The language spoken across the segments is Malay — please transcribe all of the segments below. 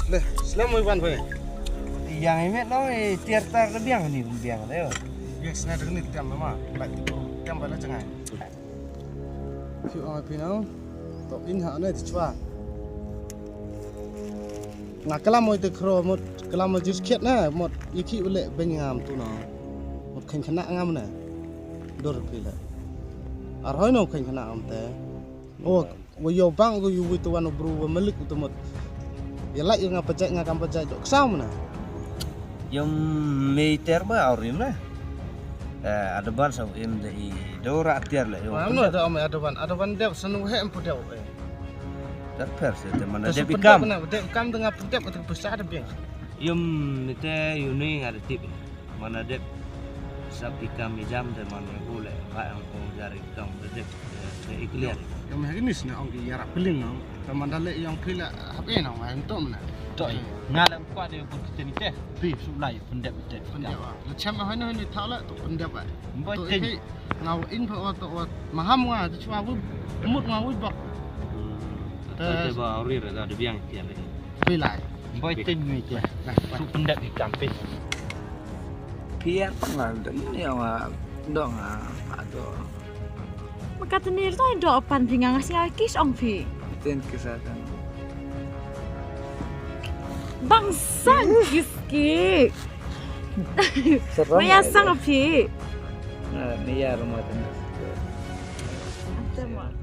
Le, selamat iban pe. Yang ini no tiar tar biang ni biang leo. Yes, na dengan tiam mama. Baik tu, tiam bala jangan. Khi oi pe no. To in ha na ti chwa. Ngak kelam moi te kro mot kelam mo jus khet na mot iki ule ben ngam tu no. Mot khen khana ngam na. Dor pe la. Ar hoi no khen khana am te. Oh, wo yo bang go yu wi tu wan bru wa malik tu mot. Ya lai nga pajak nga kam pajak dok sam na. Yang meter ba aurim na. Ada ban sa im de dora tiar le. Mana ada am ada ban dep sanu he em pudau. Dar perse te mana de bikam. De kam dengan pudau atau besar de biang. Yum mete yuni ada tip. Mana de sab bikam jam de mana gule ba ang ko jari kam de ikliar. Yang mah ini sih orang di Arab Pelin no. Teman dale yang pila HP no, yang tu mana. Trời, ngalam qua đây cũng trên thế, vì số này phân đẹp thế. Pendap ah. Macam mana ni tahu lah tu pendap ah. Mbak Tu tin. ini ngau info tu maham ngah tu cuma wud mut ngau wud bak. Tôi bảo ri rồi ra được biang tiền này. Pilai. Mbak tin người chứ. Số phân đẹp thì cảm pin. Pia pengal ini awak dong atau Makata nito ay doopan ringa nga siya kis ang fi. ten kesehatan. Bangsan kiski. Maya sang fi. Nah, ini ya rumah tangga. Tama.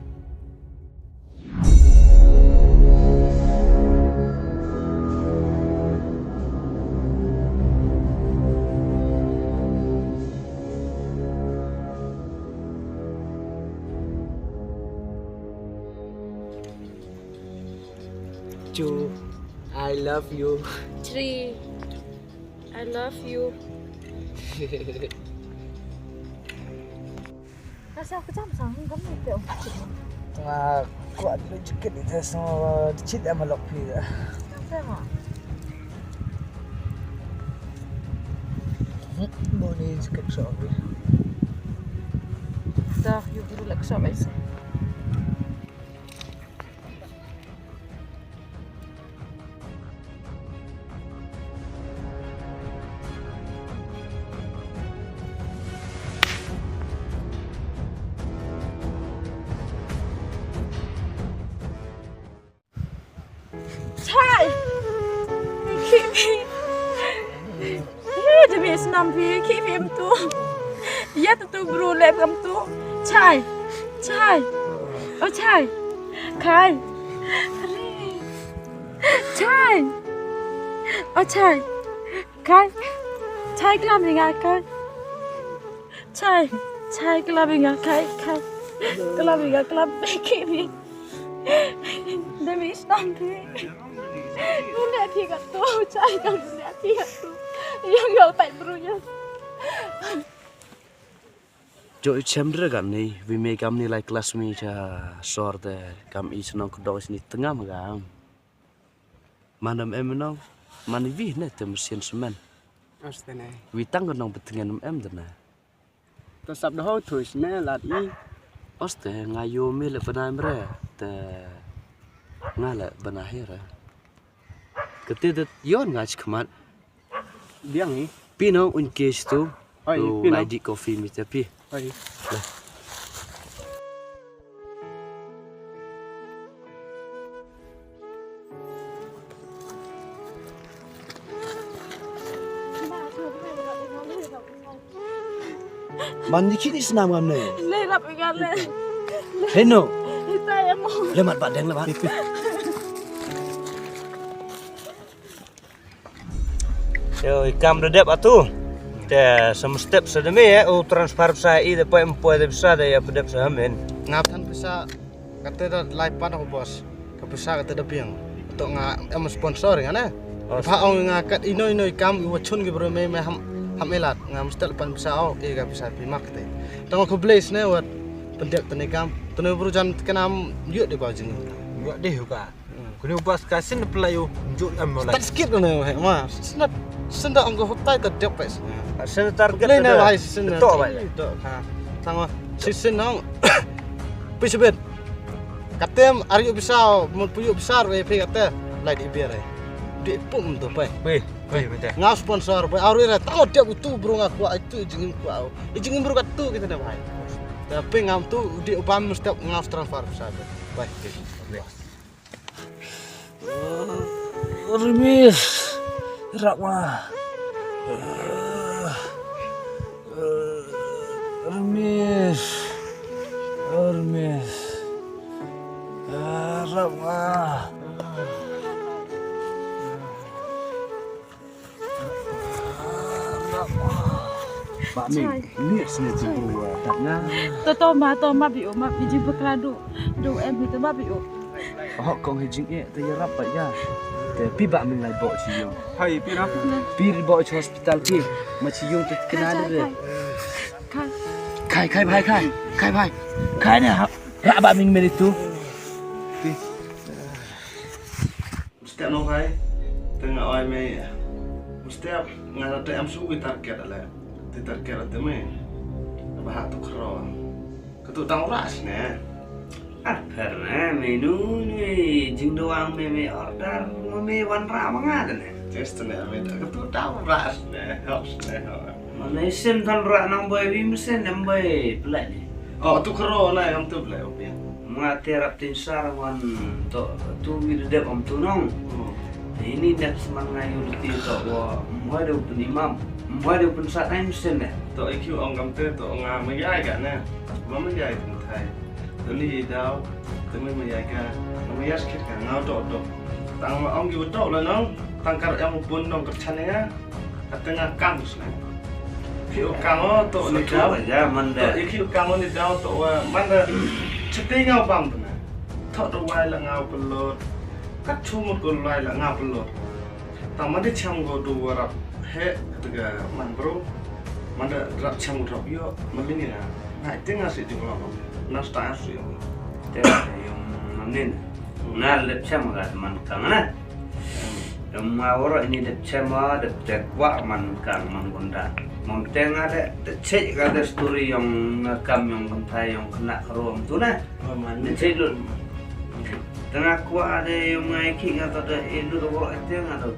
Two, I love you. 3. I love you. Kasi ako jam sang kami pe. Tengah kuat lu cekit itu semua dicit sama lopi dah. Tama. Boni cekit sobi. Dah you guru lek sa bais. Chai. Kimi. Dia demi senam pi kimi tu. Ya tu guru lek kam tu. Chai. Chai. Oh chai. Kai. Chai. Oh chai. Kai. Chai kelam ringa kai. Chai. Chai kelam ringa kai kai. Kelam ringa kelam kimi. Demi senam pi. Bunda tiga tu, cai kan bunda tiga tu. Yang gak tak berunya. Chỗ xem rất cảm này, vì mấy cảm này lại class mi cha sort cảm ý nó có đôi sini tengah mà cảm. Manam em nó, mani vi nè từ mesin semen. Astana. Vì tăng cái nông bật ngàn em được nè. Tu sab dah tu sini lat i. Oste ngayo mi le panai mere, te ngala banahira. Ketika yon ngach kemat, Biang ni. pino un case tu, Oi, tu pino. lagi kopi mi tapi. Oi. Mandi kini senam kam ne. Lelap ikan le. Heno, Kita yang mau. lemat badeng lemat. Yo, ikam redep atu. Te some step sedemi ya, o transfer saya ide pa empo de bisa de ya pedep sahamen. Ngapan bisa kata dah live pan aku bos. Kepisa kata dah biang. Untuk em sponsor kan eh. Pak orang ngakat ino ikam iwa chun ke bro me ham elat ngam stel pan bisa au ga bisa pimak te. Tang aku blaze ne wat pendek tene kam. Tene bro jan kenam yuk de bau jing. Buat deh juga. Kuni ubas kasin pelayu juk am Tak sikit ne he ma. Sendak anggo hotai te dep pes. Sen target Lain ada. lah sen. Tok ba. Tok ha. Tang sisin nang. Pisbet. Katem ari bisa mun puyu besar we pe kata lai di biar. di pum tu pai. Weh, betul. Ngau sponsor pai auri ra tahu dia utu burung aku itu jingin ku au. Jingin burung tu kita dah pai. Tapi ngam tu di upam setiap ngau transfer saja. Pai. Remis. Rakma. Remis. Remis. Rakma. Pak Ming, lihat sini tu datnya. to ma bi o ma bi ji bakla do em bi to ma bi o Oh, kong hijing te yarap pa ya. Te pi Pak Ming lai bawa cium. Hai, pira? Pi bawa ke hospital pi. Ma cium tu kenal dia. Kai Kai bhai. Kai ni rak Pak Ming meri tu. Pi. Mesti no kai. Tengah oi me. Mesti ngada te am su ki target ala. Ti target te me. Bah tu kro. Ketu tang ras ne. Karena menu ni jing doang me order me wan ra manga ne. Just ne me ketu tang ras ne. Hops ne. Mana sim tan ra nang boy wi mesen nam boy pelak ni. Oh tu kro na am tu pelak opi. Ma terap tin sar wan to tu wi de om tu nong. Ini dak semangat yu ti to wa mo de pun imam. Mo de pun sat ai mesen ne. To IQ ong kam te to nga me yai ka ne. Ma me yai tin thai. Tuli daw, tumi mayaga, namayas kit ka ngau do. Tang ong yu do la nong, tang kar yang pun nong kerchannya, katengah kampus na. Kiu kango to ni daw, ya manda. To kiu kango ni daw to manda chete ngau bang tu na. Thọ do wai la ngau pelot, kat chu mo ko wai la ngau pelot. Tang manda cham go do warap he ketiga man bro. Manda rap cham drop yo, mending na. Ngai tengah si jeng lo. Nasta asli yung manin na lepsam agad man kang na yung mawaro ini lepsam ada tekwa man kang man gonda monteng ada cek ada story yung ngakam yung bantay yung kena kerom tu na cek dulu tengah kuat ada yung ngaiki atau ada itu tu orang itu ada